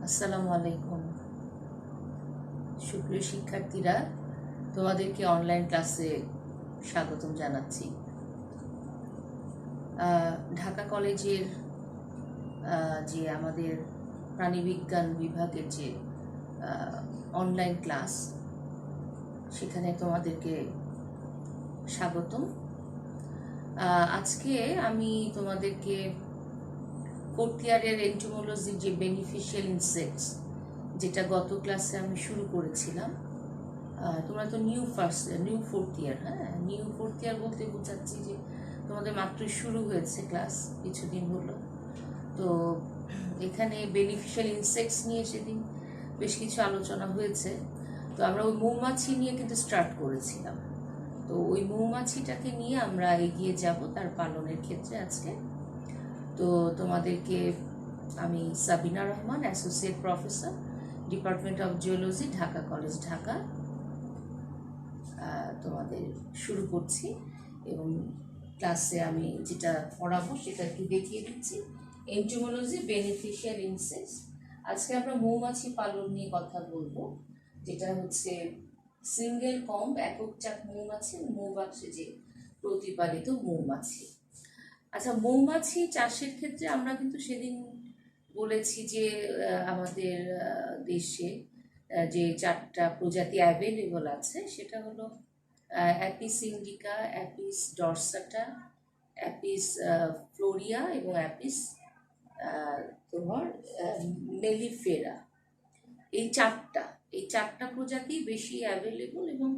আসসালামু আলাইকুম। সুপ্রিয় শিক্ষার্থীরা, তোমাদেরকে অনলাইন ক্লাসে স্বাগতম জানাচ্ছি। ঢাকা কলেজের যে আমাদের প্রাণীবিজ্ঞান বিভাগের যে অনলাইন ক্লাস, সেখানে তোমাদেরকে স্বাগতম। আজকে আমি তোমাদেরকে ফোর্থ ইয়ারের এন্টোমোলজির যে বেনিফিশিয়াল ইনসেক্টস, যেটা গত ক্লাসে আমি শুরু করেছিলাম। তোমরা তো new fourth year, new fourth year বলতে বোঝাচ্ছি যে তোমাদের মাত্রই শুরু হয়েছে ক্লাস, কিছুদিন হলো। তো এখানে বেনিফিশিয়াল ইনসেক্টস নিয়ে সেদিন বেশ কিছু আলোচনা হয়েছে। তো আমরা ওই মৌমাছি নিয়ে কিন্তু স্টার্ট করেছিলাম। তো ওই মৌমাছিটাকে নিয়ে আমরা এগিয়ে যাব তার পালনের ক্ষেত্রে আজকে। তো তোমাদেরকে আমি Sabina Rahman, associate professor, department of geology, Dhaka college, Dhaka, তোমাদের শুরু করছি। এবং ক্লাসে আমি যেটা পড়াবো সেটা একটু দেখিয়ে দিচ্ছি। Entomology beneficial insects. আজকে আমরা মৌমাছি পালন নিয়ে কথা বলবো, যেটা হচ্ছে সিঙ্গেল কম্ব, একক চাক মৌমাছি, মৌবাক্সে যে প্রতিপালিত মৌমাছি। আচ্ছা, মৌমাছি চাষের ক্ষেত্রে আমরা কিন্তু সেদিন বলেছি যে আমাদের দেশে যে 4টা প্রজাতি অ্যাভেলেবল আছে, সেটা হলো Apis indica, Apis dorsata, Apis florea এবং অ্যাপিস তোমার মেলিফেরা। এই চারটা প্রজাতি বেশি অ্যাভেলেবল। এবং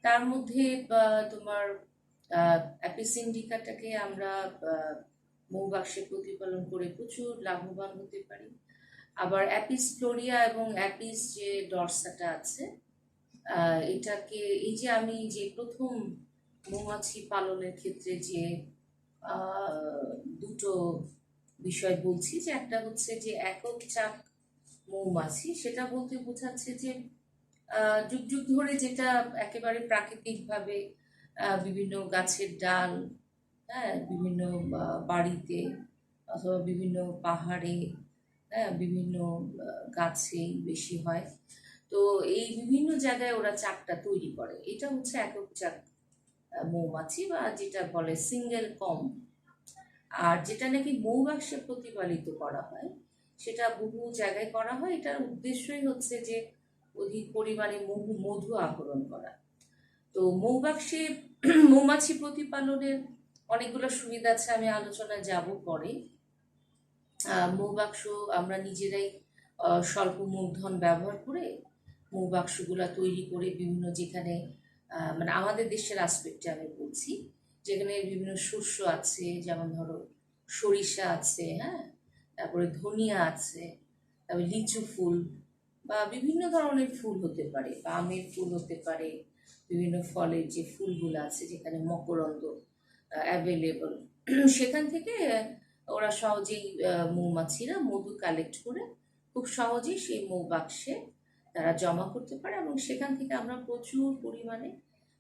তার মধ্যে তোমার অ্যাপিস ইন্ডিকাটাকে আমরা মৌবাক্সে প্রতিপালন করে প্রচুর লাভবান হতে পারি। আবার অ্যাপিস ফ্লোরিয়া এবং অ্যাপিস যে ডরসাটা আছে, এটাকে এই যে আমি যে প্রথম মৌমাছি পালনের ক্ষেত্রে যে দুটো বিষয় বলছি, যে একটা হচ্ছে যে একক চাক মৌমাছি, সেটা বলতে বোঝাচ্ছে যে যুগ যুগ ধরে যেটা একেবারে প্রাকৃতিকভাবে বিভিন্ন গাছের ডাল, বিভিন্ন বাড়িতে অথবা বিভিন্ন পাহাড়ে, বিভিন্ন গাছেই বেশি হয়। তো এই বিভিন্ন জায়গায় ওরা চাকটা তৈরি করে। এটা হচ্ছে একক চাক মৌমাছি, বা যেটা বলে সিঙ্গেল কম। আর যেটা নাকি মৌবাক্সে প্রতিপালিত করা হয়, সেটা বহু জায়গায় করা হয়। এটার উদ্দেশ্যই হচ্ছে যে অধিক পরিমাণে মধু আহরণ করা। তো মৌবাক্সে মৌমাছি প্রতিপালনের অনেকগুলো সুবিধা আছে, আমি আলোচনায় যাব পরে। মৌবাক্স আমরা নিজেরাই স্বল্প মূলধন ব্যবহার করে মৌবাক্সগুলা তৈরি করে বিভিন্ন, যেখানে মানে আমাদের দেশের আসপেক্টে আমি বলছি, যেখানে বিভিন্ন শস্য আছে, যেমন ধরো সরিষা আছে, তারপরে ধনিয়া আছে, তারপরে লিচু ফুল বা বিভিন্ন ধরনের ফুল হতে পারে, বা আমের ফুল হতে পারে, বিভিন্ন ফলের যে ফুলগুলো আছে যেখানে মকরন্দ অ্যাভেলেবল, সেখান থেকে ওরা সহজেই মৌমাছিরা মধু কালেক্ট করে খুব সহজেই সেই মৌবাক্সে তারা জমা করতে পারে, এবং সেখান থেকে আমরা প্রচুর পরিমাণে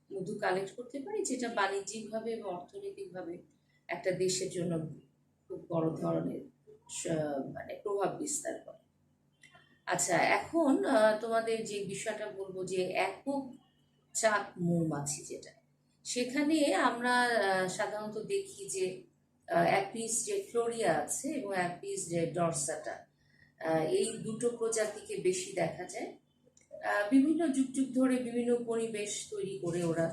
মধু কালেক্ট করতে পারি, যেটা বাণিজ্যিকভাবে এবং অর্থনৈতিকভাবে একটা দেশের জন্য খুব বড় ধরনের মানে প্রভাব বিস্তার করে। আচ্ছা, এখন তোমাদের যে বিষয়টা বলবো, যে একক চাক মৌমাছি যেটা, সেখানে আমরা সাধারণত দেখি যে অ্যাপিস যে ফ্লোরিয়া আছে এবং অ্যাপিস যে ডরসাটা, এই দুটো প্রজাতিকে বেশি দেখা যায়। বিভিন্ন যুগ যুগ ধরে বিভিন্ন পরিবেশ তৈরি করে ওরা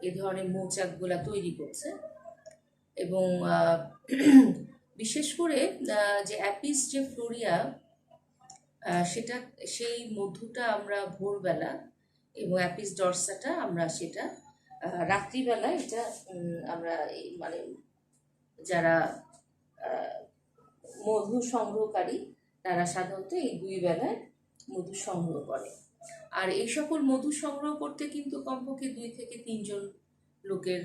এ ধরনের মৌচাকগুলা তৈরি করছে। এবং বিশেষ করে যে অ্যাপিস যে ফ্লোরিয়া, সেটা সেই মধুটা আমরা ভোরবেলা, এবং অ্যাপিস ডরসাটা আমরা সেটা রাত্রিবেলা, এটা আমরা মানে যারা মধু সংগ্রহকারী তারা সাধারণত এই 2 বেলায় মধু সংগ্রহ করে। আর এই সকল মধু সংগ্রহ করতে কিন্তু কমপক্ষে 2 থেকে 3 জন লোকের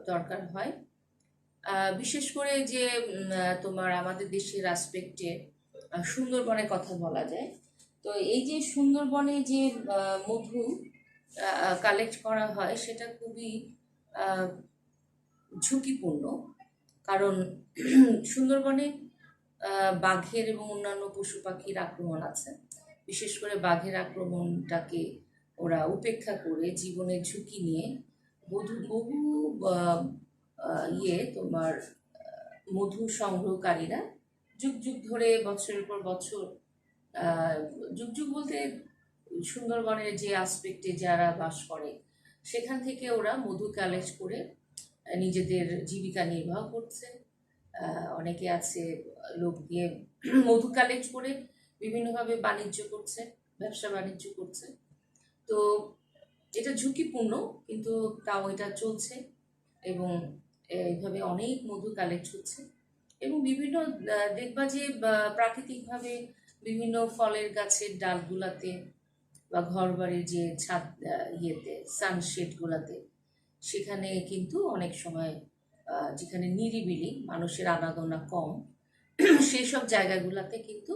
দরকার হয়। বিশেষ করে যে তোমার আমাদের দেশের আসপেক্টে সুন্দরবনের কথা বলা যায়। তো এই যে সুন্দরবনে যে মধু কালেক্ট করা হয়, সেটা খুবই ঝুঁকিপূর্ণ। কারণ সুন্দরবনে বাঘের এবং অন্যান্য পশু পাখির আক্রমণ আছে। বিশেষ করে বাঘের আক্রমণটাকে ওরা উপেক্ষা করে জীবনের ঝুঁকি নিয়ে বহু বহু তোমার মধু সংগ্রহকারীরা যুগ যুগ ধরে বছরের পর বছর, যুগ যুগ বলতে সুন্দরবনের যে আসপেক্টে যারা বাস করে সেখান থেকে ওরা মধু কালেক্ট করে নিজেদের জীবিকা নির্বাহ করছে। অনেকে আছে লোক দিয়ে মধু কালেক্ট করে বিভিন্নভাবে বাণিজ্য করছে, ব্যবসা বাণিজ্য করছে। তো এটা ঝুঁকিপূর্ণ, কিন্তু তাও এটা চলছে এবং এইভাবে অনেক মধু কালেক্ট হচ্ছে। এবং বিভিন্ন দেখবা যে প্রাকৃতিকভাবে বিভিন্ন ফলের গাছের ডালগুলাতে বা ঘর বাড়ির যে ছাদ সানশেডগুলাতে, সেখানে কিন্তু অনেক সময় যেখানে নিরিবিলি মানুষের আনাগোনা কম সেই সব জায়গাগুলোতে কিন্তু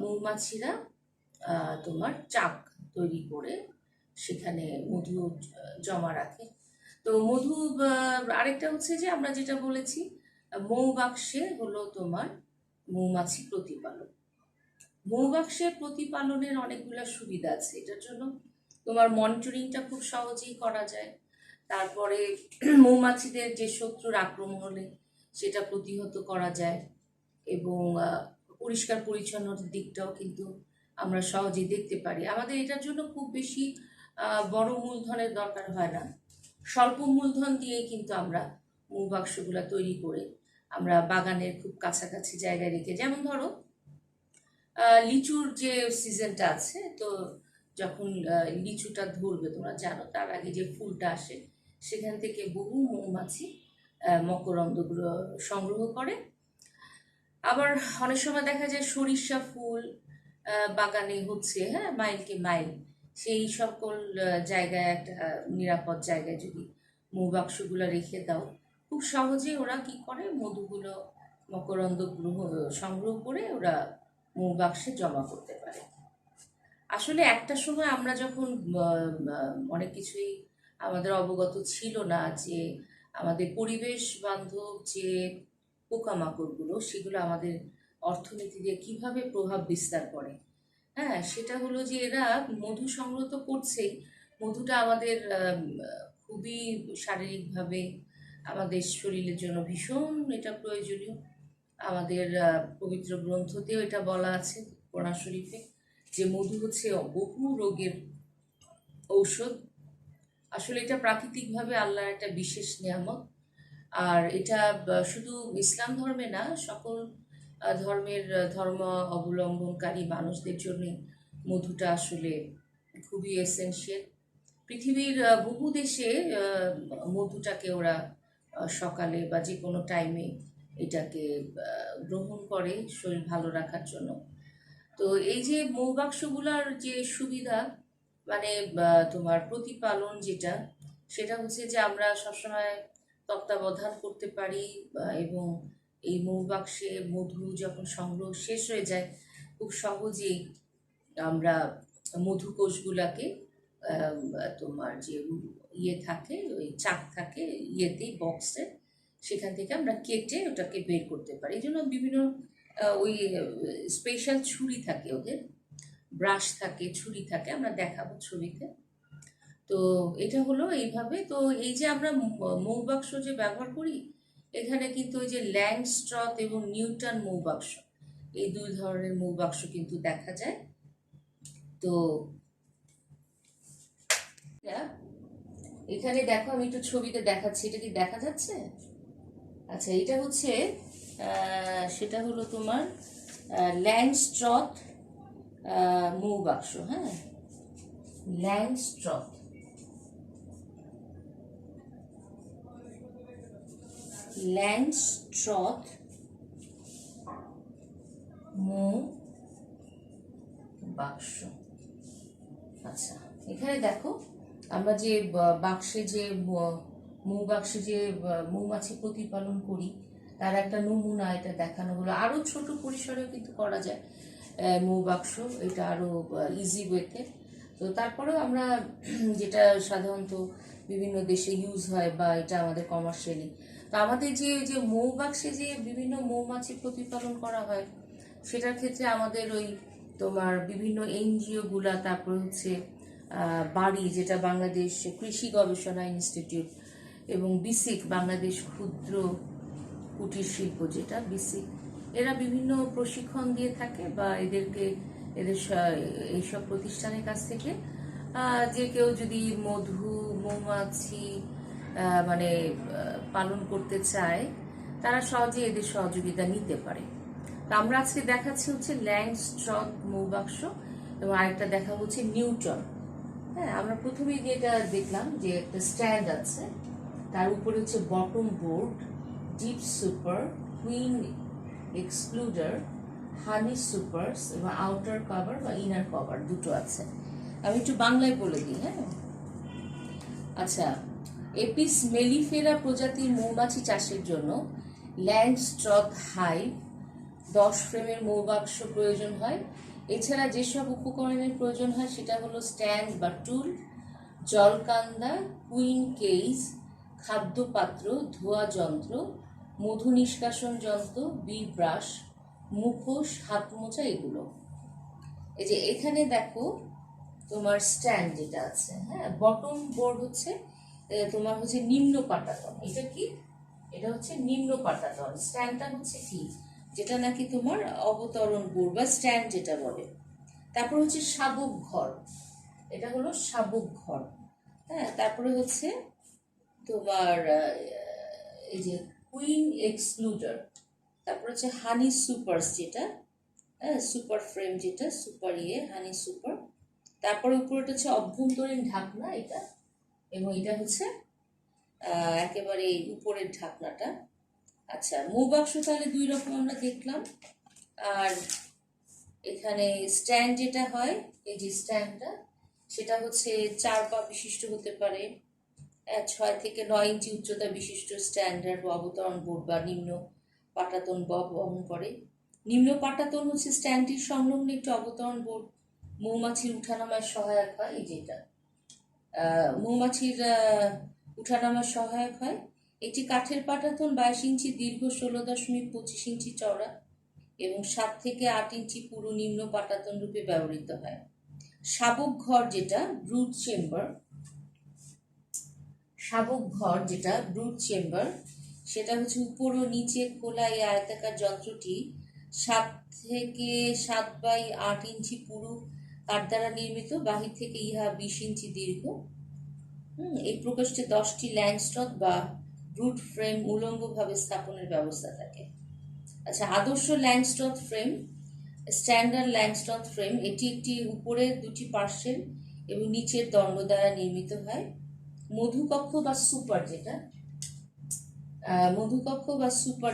মৌমাছিরা তোমার চাক তৈরি করে সেখানে মধু জমা রাখে। তো মধু আরেকটা হচ্ছে যে আমরা যেটা বলেছি, মৌবাক্সে হলো তোমার মৌমাছি প্রতিপালন। মৌবাক্সের প্রতিপালনের অনেকগুলো সুবিধা আছে। এটার জন্য তোমার মনিটরিংটা খুব সহজেই করা যায়। তারপরে মৌমাছিদের যে শত্রুর আক্রমণ হলে সেটা প্রতিহত করা যায় এবং পরিষ্কার পরিচ্ছন্নতার দিকটাও কিন্তু আমরা সহজেই দেখতে পারি। আমাদের এটার জন্য খুব বেশি বড় মূলধনের দরকার হয় না। স্বল্প মূলধন দিয়েই কিন্তু আমরা মৌবাক্সগুলো তৈরি করে আমরা বাগানের খুব কাছাকাছি জায়গায় রেখে, যেমন ধরো লিচুর যে সিজনটা আছে, তো যখন লিচুটা ধরবে তোমরা জানো, তার আগে যে ফুলটা আসে সেখান থেকে বহু মৌমাছি মকরন্দগুলো সংগ্রহ করে। আবার অনেক সময় দেখা যায় সরিষা ফুল বাগানে হচ্ছে, হ্যাঁ, মাইলকে মাইল, সেই সকল জায়গায় একটা নিরাপদ জায়গায় যদি মৌবাক্সগুলো রেখে দাও, খুব সহজেই ওরা কি করে মধুগুলো মকরন্দগুলো সংগ্রহ করে ওরা মৌবাক্সে জমা করতে পারে। আসলে একটা সময় আমরা যখন অনেক কিছুই আমাদের অবগত ছিল না যে আমাদের পরিবেশ বান্ধব যে পোকামাকড়গুলো সেগুলো আমাদের অর্থনীতি দিয়ে কীভাবে প্রভাব বিস্তার করে। হ্যাঁ, সেটা হলো যে এরা মধু সংগ্রহ তো করছেই, মধুটা আমাদের খুবই শারীরিকভাবে আমাদের শরীরের জন্য ভীষণ এটা প্রয়োজনীয়। আমাদের পবিত্র গ্রন্থতেও এটা বলা আছে, কোরআন শরীফে, যে মধু হচ্ছে বহু রোগের ঔষধ। আসলে এটা প্রাকৃতিকভাবে আল্লাহর একটা বিশেষ নিয়ামত। আর এটা শুধু ইসলাম ধর্মে না, সকল ধর্মের ধর্ম অবলম্বনকারী মানুষদের জন্য মধুটা আসলে খুবই এসেনশিয়াল। পৃথিবীর বহু দেশে মধুটাকে ওরা সকালে বা যে কোনো টাইমে এটাকে গ্রহণ করে শরীর ভালো রাখার জন্য। তো এই যে মৌবাক্সগুলার যে সুবিধা, মানে তোমার প্রতিপালন যেটা, সেটা হচ্ছে যে আমরা সবসময় তত্ত্বাবধান করতে পারি এবং এই মৌবাক্সে মধু যখন সংগ্রহ শেষ হয়ে যায় খুব সহজেই আমরা মধুকোষগুলাকে তোমার যে থাকে, ওই চাক থাকে বক্সে, সেখান থেকে আমরা কেটে ওটাকে বের করতে পারি। এই জন্য বিভিন্ন ওই স্পেশাল ছুরি থাকে, ওদের ব্রাশ থাকে, ছুরি থাকে, আমরা দেখাবো ছবিতে। তো এটা হলো এইভাবে। তো এই যে আমরা মৌবাক্স যে ব্যবহার করি, এখানে কিন্তু ওই যে ল্যাংস্ট্রথ এবং নিউটন মৌবাক্স, এই দুই ধরনের মৌবাক্স কিন্তু দেখা যায়। তো এখানে দেখো, আমি একটু ছবিতে দেখাচ্ছি, এটা কি দেখা যাচ্ছে? আচ্ছা, এটা হচ্ছে সেটা হলো তোমার ল্যাংস্ট্রথ মৌবাক্স। হ্যাঁ, ল্যাংস্ট্রথ মৌবাক্স। আচ্ছা, এখানে দেখো আমরা যে বাক্সে যে মৌবাক্সে যে মৌমাছি প্রতিপালন করি তার একটা নমুনা এটা দেখানো হলো। আরও ছোট পরিসরেও কিন্তু করা যায় মৌবাক্স, এটা আরও ইজি ওয়েতে। তো তারপরেও আমরা যেটা সাধারণত বিভিন্ন দেশে ইউজ হয় বা এটা আমাদের কমার্শিয়ালি, তো আমাদের যে যে মৌবাক্সে যে বিভিন্ন মৌমাছি প্রতিপালন করা হয়, সেটার ক্ষেত্রে আমাদের ওই তোমার বিভিন্ন এনজিও গুলা, তারপর হচ্ছে বাড়ি, যেটা বাংলাদেশ কৃষি গবেষণা ইনস্টিটিউট, এবং বিসিক বাংলাদেশ ক্ষুদ্র কুটির শিল্প, যেটা বিসিক, এরা বিভিন্ন প্রশিক্ষণ দিয়ে থাকে, বা এদের এইসব প্রতিষ্ঠানের কাছ থেকে যে কেউ যদি মৌমাছি মানে পালন করতে চায়, তারা সহজে এদের সহযোগিতা নিতে পারে। তো আমরা আজকে দেখাচ্ছি হচ্ছে ল্যাংস্ট্রথ মৌবাক্স, এবং আরেকটা দেখা হচ্ছে নিউটন। হ্যাঁ, আমরা প্রথমেই যেটা দেখলাম যে একটা স্ট্যান্ড আছে, তার উপরে হচ্ছে bottom board, deep super, queen excluder, honey supers এবং আউটার কভার বা ইনার কভার দুটো আছে। আমি একটু বাংলায় বলে দিই। হ্যাঁ, আচ্ছা, এপিস মেলিফেরা প্রজাতির মৌমাছি চাষের জন্য ল্যাংস্ট্রথ হাইভ 10 ফ্রেমের মৌবাক্স প্রয়োজন হয়। এছাড়া যেসব উপকরণের প্রয়োজন হয় সেটা হলো স্ট্যান্ড বা টুল, জলকান্দা, কুইন কেজ, খাদ্যপাত্র, ধোয়া যন্ত্র, মধু নিষ্কাশন যন্ত্র, বি ব্রাশ, মুখোশ, হাত মোজা, এগুলো। এই যে এখানে দেখো তোমার স্ট্যান্ড যেটা আছে, হ্যাঁ, বটম বোর্ড হচ্ছে তোমার হচ্ছে নিম্ন পাটাতন। এটা কি? এটা হচ্ছে নিম্ন পাটাতন। স্ট্যান্ডটা হচ্ছে কি, যেটা নাকি তোমার অবতরণ বোর্ড বা স্ট্যান্ড যেটা বলে। তারপর হচ্ছে শাবক ঘর, এটা হলো শাবক ঘর। হ্যাঁ, তারপরে হচ্ছে তোমার এই যে কুইন এক্সক্লুডার, তারপর হচ্ছে হানি সুপারস, যেটা হ্যাঁ সুপার ফ্রেম, যেটা সুপার হানি সুপার। তারপরে উপরেটা হচ্ছে অভ্যন্তরীণ ঢাকনা এটা, এবং এটা হচ্ছে একেবারে উপরের ঢাকনাটা। আচ্ছা, মৌবাক্স তাহলে দুই রকম আমরা দেখলাম। আর এখানে স্ট্যান্ড যেটা হয়, এই যে স্ট্যান্ডটা, সেটা হচ্ছে 4 পা বিশিষ্ট হতে পারে, 6 থেকে 9 ইঞ্চি উচ্চতা বিশিষ্ট স্ট্যান্ডার্ড অবতরণ বোর্ড বা নিম্ন পাটাতন বহন করে। নিম্ন পাটাতন হচ্ছে স্ট্যান্ডটির সংলগ্ন একটি অবতরণ বোর্ড, মৌমাছির উঠানামায় সহায়ক হয়। এই যেটা মৌমাছির উঠানামার সহায়ক হয়। এটি কাঠের পাটাতন 22 ইঞ্চি দীর্ঘ, 16.25 ইঞ্চি চওড়া এবং 7 থেকে 8 ইঞ্চি পুরু নিম্ন পাটাতন রূপে ব্যবহৃত হয়। শাবক ঘর যেটা ব্রুড চেম্বার, শাবক ঘর যেটা ব্রুড চেম্বার, সেটা হচ্ছে উপর ও নিচে খোলা এই আয়তাকার যন্ত্রটি 7 থেকে 7/8 ইঞ্চি পুরু কাঠ দ্বারা নির্মিত, বাহির থেকে ইহা 20 ইঞ্চি দীর্ঘ। এই প্রকোষ্ঠে 10টি ল্যাংস্ট্রথ বা ব্রুড ফ্রেম উলম্বভাবে স্থাপনের ব্যবস্থা থাকে। আচ্ছা, আদর্শ ল্যাংস্ট্রথ ফ্রেম, স্ট্যান্ডার্ড ল্যাংস্ট্রথ ফ্রেম, এটি একটি উপরের দুটি পার্শ্বের এবং নিচের দণ্ড দ্বারা নির্মিত হয়। মধুকক্ষ বা সুপার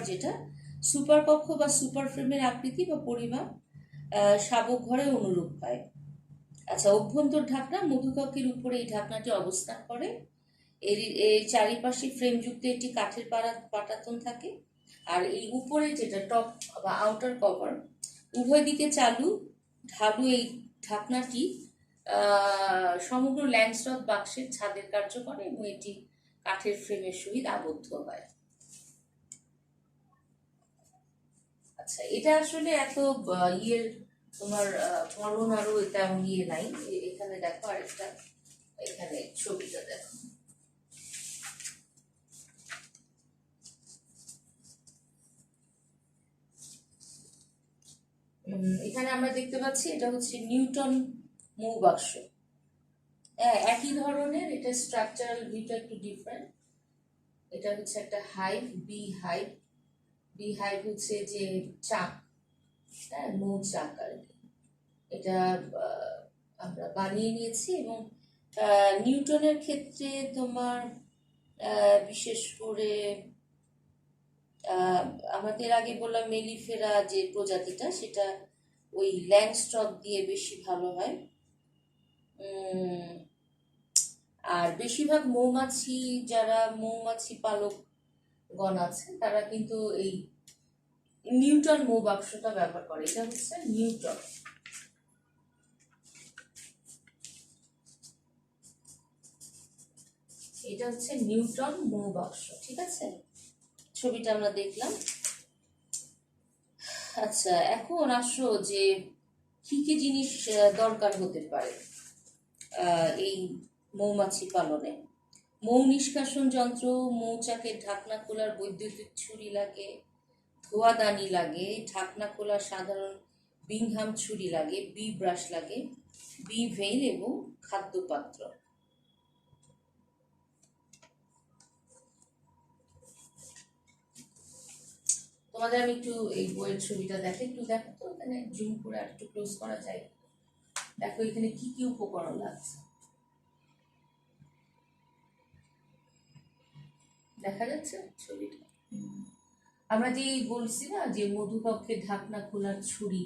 যেটা সুপার কক্ষ বা সুপার ফ্রেমের আকৃতি বা পরিমাপ শাবক ঘরে অনুরূপ হয়। আচ্ছা, অভ্যন্তর ঢাকনা, মধুকক্ষের উপরে এই ঢাকনাটি অবস্থান করে। এর চারিপাশে ফ্রেমযুক্ত একটি কাঠের পাটাতন থাকে। আর এই উপরে যেটা টপ বা আউটার কভার, উভয় দিকে ঢালু এই ঢাকনাটি সমগ্র ল্যাংস্ট্রথ বাক্সের ছাদের কার্য করে এবং এটি কাঠের ফ্রেমের সহিত আবদ্ধ হয়। আচ্ছা, এটা আসলে এত ইয়ের তোমার বর্ণন আরো তেমন নাই। এখানে দেখো আরেকটা, এখানে ছবিটা দেখো। এখানে আমরা দেখতে পাচ্ছি এটা হচ্ছে নিউটন মৌবাক্স। একই ধরনের, এটা স্ট্রাকচারাল ভিউটা একটু ডিফারেন্ট। এটা হচ্ছে একটা হাইভ, বি হাইভ হচ্ছে যে চাক, হ্যাঁ, মৌচাক আর কি। এটা আমরা বানিয়ে নিয়েছি। এবং নিউটনের ক্ষেত্রে তোমার বিশেষ করে আমাদের আগে বললাম মেলিফেরা যে প্রজাতিটা, সেটা ওই ল্যাংস্ট্রথ দিয়ে বেশি ভালো হয়। আর বেশিরভাগ যারা মৌমাছি পালকগণ আছে, তারা কিন্তু এই নিউটন মৌবাক্সটা ব্যবহার করে। এটা হচ্ছে নিউটন। এটা হচ্ছে নিউটন মৌবাক্স, ঠিক আছে। ছবিটা আমরা দেখলাম। আচ্ছা, এখন আসো যে কি কি জিনিস দরকার হতে পারে এই মৌমাছি পালনে। মৌ নিষ্কাশন যন্ত্র, মৌচাকের ঢাকনা খোলার বৈদ্যুতিক ছুরি লাগে, ধোয়াদানি লাগে, ঢাকনা খোলার সাধারণ বিংহাম ছুরি লাগে, বি ব্রাশ লাগে, বি ভেইল এবং খাদ্যপাত্র। তোমাদের আমি একটু এই বইয়ের ছবিটা দেখে একটু দেখো তো, এখানে জুম করে আর একটু ক্লোজ করা যায়। দেখো এখানে কি কি উপকরণ লাগছে, দেখা যাচ্ছে ছবিটা? আমরা যে বলছি না যে মধুকক্ষের ঢাকনা খোলার ছুরি,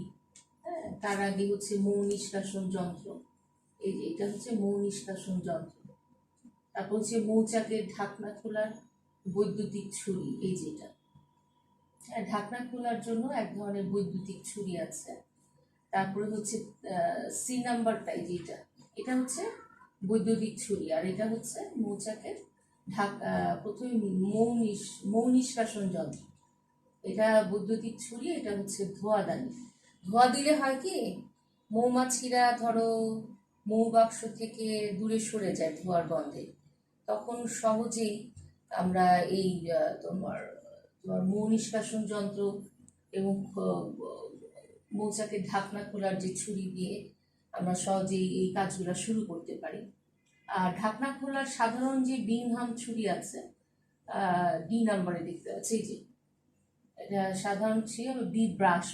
হ্যাঁ, তার আগে হচ্ছে মৌ নিষ্কাশন যন্ত্র, এই যে এটা হচ্ছে মৌ নিষ্কাশন যন্ত্র। তারপর হচ্ছে মৌচাকের ঢাকনা খোলার বৈদ্যুতিক ছুরি, এই যেটা, হ্যাঁ, ঢাকনা খোলার জন্য এক ধরনের বৈদ্যুতিক ছুরি আছে। তারপরে হচ্ছে সি নাম্বারটাই যেটা, এটা হচ্ছে বৈদ্যুতিক ছুরি, আর এটা হচ্ছে মৌচাকের প্রথমে মৌ নিষ্কাশন যন্ত্র, এটা বৈদ্যুতিক ছুরি, এটা হচ্ছে ধোঁয়াদানি। ধোঁয়া দিলে হয় কি, মৌমাছিরা ধরো মৌবাক্স থেকে দূরে সরে যায় ধোঁয়ার গন্ধে, তখন সহজেই আমরা এই তোমার তোমার মৌ নিষ্কাশন যন্ত্র এবং মৌচাকের ঢাকনা খোলার যে ছুরি দিয়ে আমরা সহজেই এই কাজগুলো শুরু করতে পারি। আর ঢাকনা খোলার সাধারণ যে বিংহাম ছুরি আছে, ডি নাম্বারে দেখতে পাচ্ছি, এই যে এটা সাধারণ ছুরি। বি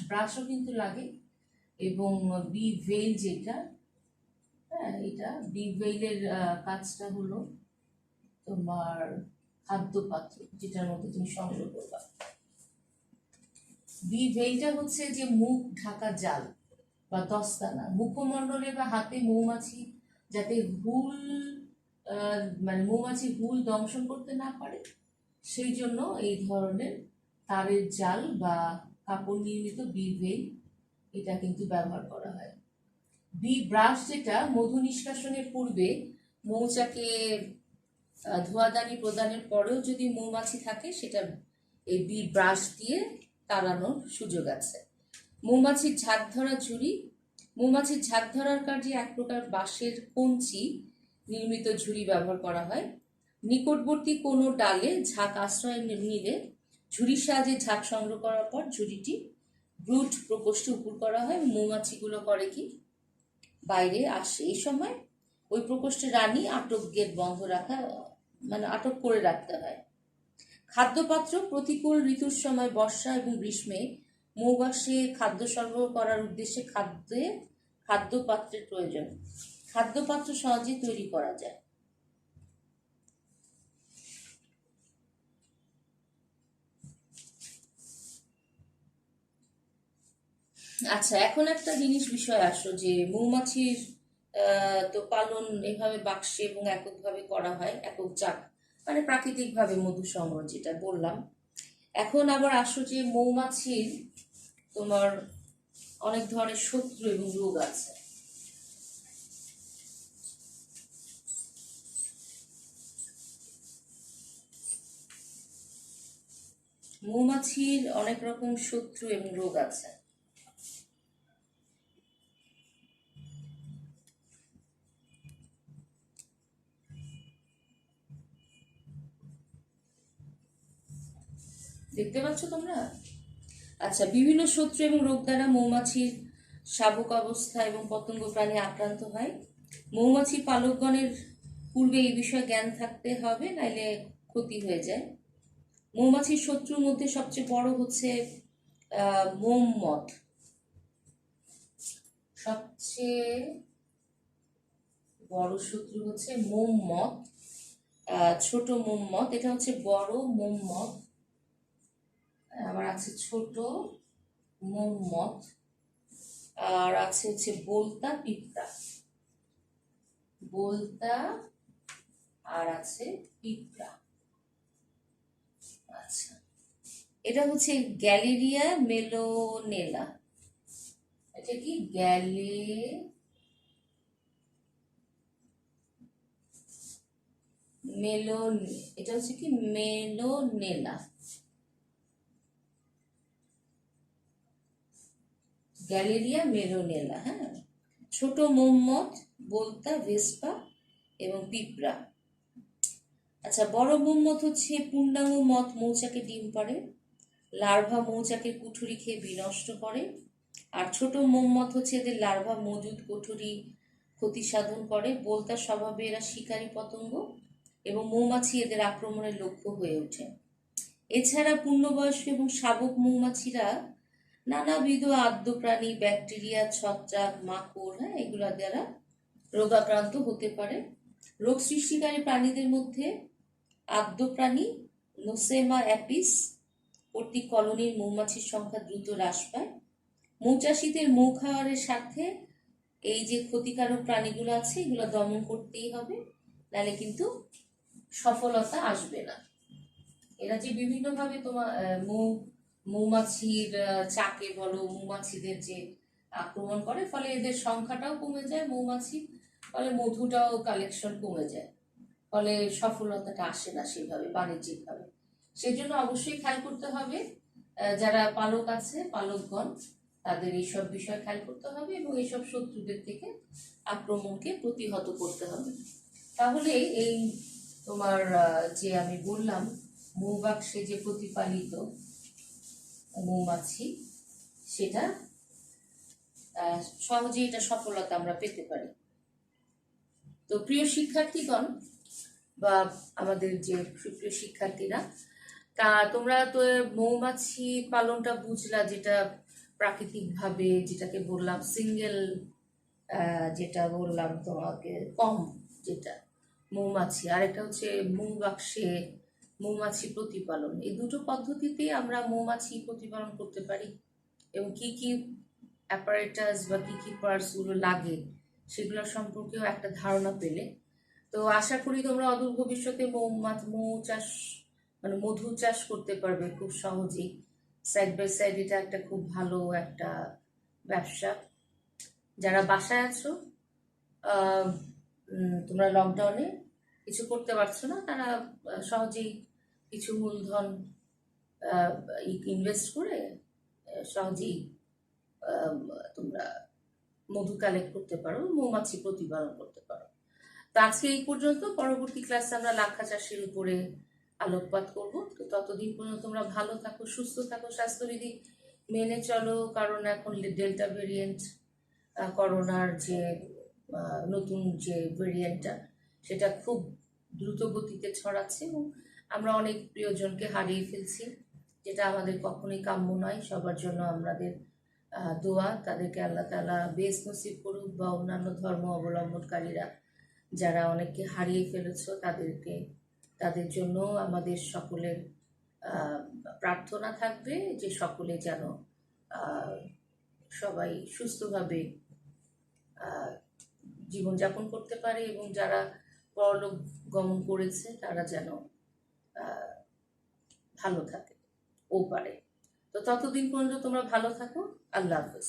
ব্রাশও কিন্তু লাগে, এবং বি ভেইল যেটা, হ্যাঁ, এটা বি ভেইলের কাজটা হলো তোমার খাদ্যপাত্র যেটার মধ্যে তুমি সংগ্রহ করবা। বি ভেইলটা হচ্ছে যে মুখ ঢাকা জাল বা দস্তানা, মুখমণ্ডলে বা হাতে মৌমাছি যাতে হুল মানে মৌমাছি হুল দংশন করতে না পারে, সেই জন্য এই ধরনের তারের জাল বা কাপড় নির্মিত বি ভেইল এটা কিন্তু ব্যবহার করা হয়। বি ব্রাশ যেটা মধু নিষ্কাশনের পূর্বে মৌচাকে ধোঁয়াদানি প্রদানের পরেও যদি মৌমাছি থাকে, সেটা এই বি ব্রাশ দিয়ে তাড়ানোর সুযোগ আছে। মৌমাছির ঝাঁক ধরা ঝুড়ি, মৌমাছির ঝাঁক ধরার কাজে এক প্রকার বাঁশের কঞ্চি নির্মিত ঝুড়ি ব্যবহার করা হয়। নিকটবর্তী কোনো ডালে ঝাঁক আশ্রয় নিলে ঝুড়ির সাহায্যে ঝাঁক সংগ্রহ করার পর ঝুড়িটি ব্রুড প্রকোষ্ঠে উপুড় করা হয়। মৌমাছিগুলো করে কি, বাইরে আসে, এই সময় ওই প্রকোষ্ঠে রানী আটক গেট বন্ধ রাখা, মানে আটক করে রাখতে হয়। খাদ্যপাত্র, প্রতিকূল ঋতুর সময় বর্ষা এবং গ্রীষ্মে মৌবাসে খাদ্য সরবরাহ করার উদ্দেশ্যে খাদ্যপাত্রের প্রয়োজন। খাদ্যপাত্র সহজে তৈরি করা যায়। আচ্ছা, এখন একটা বিষয় আসো যে মৌমাছির তো পালন এভাবে বাক্সে এবং এককভাবে করা হয়, একক চাক, মানে প্রাকৃতিকভাবে মধু সংগ্রহ যেটা বললাম। এখন আবার আসো যে মৌমাছির তোমার অনেক ধরনের শত্রু এবং রোগ আছে। মৌমাছির অনেক রকম শত্রু এবং রোগ আছে। দেখতে পাচ্ছ তোমরা? আচ্ছা, বিভিন্ন শত্রু এবং রোগ দ্বারা মৌমাছির শাবক অবস্থা এবং পতঙ্গ প্রাণী আক্রান্ত হয়। মৌমাছি পালকগণের পূর্বে এই বিষয়ে জ্ঞান থাকতে হবে, নাইলে ক্ষতি হয়ে যায়। মৌমাছির শত্রুর মধ্যে সবচেয়ে বড় হচ্ছে মোমমথ। সবচেয়ে বড় শত্রু হচ্ছে মোমমথ, ছোট মোমমথ, এটা হচ্ছে বড় মোমমথ, আবার আছে ছোট মোমমথ, আর আছে হচ্ছে বোলতা পিঁপড়া, বোলতা আর আছে পিঁপড়া। আচ্ছা, এটা হচ্ছে গ্যালেরিয়া মেলোনেলা, এটা কি এটা হচ্ছে কি মেলোনেলা। গ্যালেরিয়া মেরোনেলা, হ্যাঁ। ছোট মৌমথ, বোলতা, ভেসপা এবং পিঁপড়া। আচ্ছা, বড় মৌমথ হচ্ছে পূর্ণাঙ্গ মথ, মৌচাকে ডিম পাড়ে। লার্ভা মৌচাকের কুঠুরি খেয়ে বিনষ্ট করে। আর ছোট মৌমথ হচ্ছে এদের লার্ভা মজুদ কুঠুরি ক্ষতি সাধন করে। বোলতার স্বভাবে এরা শিকারী পতঙ্গ এবং মৌমাছি এদের আক্রমণের লক্ষ্য হয়ে ওঠে। এছাড়া পূর্ণবয়স্ক এবং শাবক মৌমাছিরা নানাবিধ আদ্য প্রাণী, ব্যাকটেরিয়া, ছত্রাক, মাকড়, হ্যাঁ, এগুলা দ্বারা রোগাক্রান্ত হতে পারে। রোগ সৃষ্টিকারী প্রাণীদের মধ্যে আদ্য প্রাণী নোসেমা অ্যাপিস কর্তৃক কলোনির মৌমাছির সংখ্যা দ্রুত হ্রাস পায়। মৌচাষীদের মৌ খাওয়ারের স্বার্থে এই যে ক্ষতিকারক প্রাণীগুলো আছে এগুলো দমন করতেই হবে, নাহলে কিন্তু সফলতা আসবে না। এরা যে বিভিন্নভাবে তোমার মৌমাছির চাকে বলো, মৌমাছিদের যে আক্রমণ করে, ফলে এদের সংখ্যাটাও কমে যায় মৌমাছি, ফলে মধুটাও কালেকশন কমে যায়, ফলে সফলতাটা আসে না সেভাবে বাণিজ্যিকভাবে। সেজন্য অবশ্যই খেয়াল করতে হবে, যারা পালক আছে, পালকগণ, তাদের এইসব বিষয় খেয়াল করতে হবে এবং এইসব শত্রুদের থেকে আক্রমণকে প্রতিহত করতে হবে। তাহলে এই তোমার যে আমি বললাম মৌবাক্সে যে প্রতিপালিত মৌমাছি, সেটা সহজেই এটা সফলতা আমরা পেতে পারি। তো প্রিয় শিক্ষার্থীগণ বা আমাদের যে সুপ্রিয় শিক্ষার্থীরা, তা তোমরা তো মৌমাছি পালনটা বুঝলা, যেটা প্রাকৃতিকভাবে, যেটাকে বললাম সিঙ্গেল, যেটা বললাম তোমাকে কম, যেটা মৌমাছি, আর একটা হচ্ছে মৌবাক্সে মৌমাছি প্রতিপালন। এই দুটো পদ্ধতিতে আমরা মৌমাছি প্রতিপালন করতে পারি এবং কি কি অ্যাপারেটাস বা কি কি পার্টসগুলো লাগে সেগুলো সম্পর্কেও একটা ধারণা পেলে। তো আশা করি তোমরা অদূর ভবিষ্যতে মৌ চাষ মানে মধু চাষ করতে পারবে খুব সহজেই। সাইড বাই সাইড এটা একটা খুব ভালো একটা ব্যবসা। যারা বাসায় আছো, তোমরা লকডাউনে কিছু করতে পারছো না, তারা সহজেই কিছু মূলধন ইনভেস্ট করে সহজেই তোমরা মধু কালেক্ট করতে পারো, মৌমাছি প্রতিপালন করতে পারো। তো আজকে এই পর্যন্ত। পরবর্তী ক্লাসে আমরা লাক্ষা চাষের উপরে আলোকপাত করব। তো ততদিন পর্যন্ত তোমরা ভালো থাকো, সুস্থ থাকো, স্বাস্থ্যবিধি মেনে চলো, কারণ এখন ডেল্টা ভেরিয়েন্ট, করোনার যে নতুন যে ভেরিয়েন্টটা, সেটা খুব দ্রুত গতিতে ছড়াচ্ছে এবং আমরা অনেক প্রিয়জনকে হারিয়ে ফেলছি, যেটা আমাদের কখনোই কাম্য নয়। সবার জন্য আমাদের দোয়া, তাদেরকে আল্লাহ তাআলা বেশ নসিব করুক, বা অন্যান্য ধর্ম অবলম্বনকারীরা যারা অনেককে হারিয়ে ফেলেছ তাদের জন্য আমাদের সকলের প্রার্থনা থাকবে যে সকলে যেন সবাই সুস্থভাবে জীবনযাপন করতে পারে এবং যারা পরলোক গমন করেছে তারা যেন ভালো থাকে ও পারে। তো ততদিন পর্যন্ত তোমরা ভালো থাকো। আল্লাহ হাফেজ।